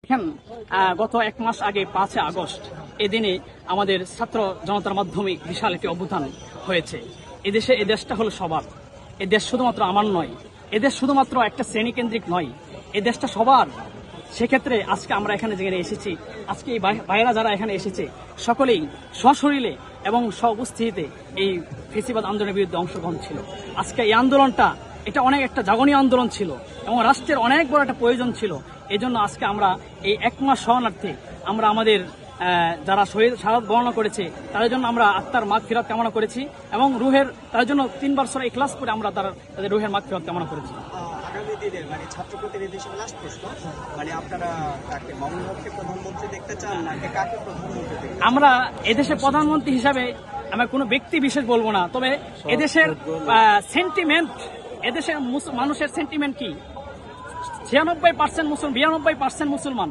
দেখেন, গত এক মাস আগে 5 আগস্ট এদিনে আমাদের ছাত্র জনতার মাধ্যমে বিশাল একটি অভ্যুত্থান হয়েছে। এই দেশটা হলো সবার। এই দেশ শুধুমাত্র আমার নয়, এদেশ শুধুমাত্র একটা শ্রেণীকেন্দ্রিক নয়, এই দেশটা সবার। সেক্ষেত্রে আজকে আমরা এখানে যেখানে এসেছি, আজকে এই ভাইয়েরা যারা এখানে এসেছে সকলেই সশরীরে এবং উপস্থিতিতে এই ফেসিবাদ আন্দোলনের বিরুদ্ধে অংশগ্রহণ ছিল। আজকে এই আন্দোলনটা এটা অনেক একটা জাগরণীয় আন্দোলন ছিল এবং রাষ্ট্রের অনেক বড় একটা প্রয়োজন ছিল। এই জন্য আজকে আমরা এই এক মাস শরণার্থে আমরা আমাদের যারা শহীদ শাহাদাত বর্ণনা করেছে তাদের জন্য আমরা আত্মার মাগফিরাত কামনা করেছি এবং রুহের তাদের জন্য 3 বার সূরা ইখলাস করে আমরা তাদের রুহের মাগফিরাত কামনা করেছি। আগামী দিনে ছাত্র প্রতিনিধি হিসেবে লাস্ট প্রশ্ন, আপনারা কাকে মামুনুল হককে প্রধানমন্ত্রী দেখতে চান নাকি কাকে প্রধানমন্ত্রী দেখতে চান? আমরা এদেশের প্রধানমন্ত্রী হিসাবে আমরা কোনো ব্যক্তি বিশেষ বলবো না, তবে এদেশের সেন্টিমেন্ট, এদেশের মানুষের সেন্টিমেন্ট কি, 96% মুসলমান, 92% মুসলমান।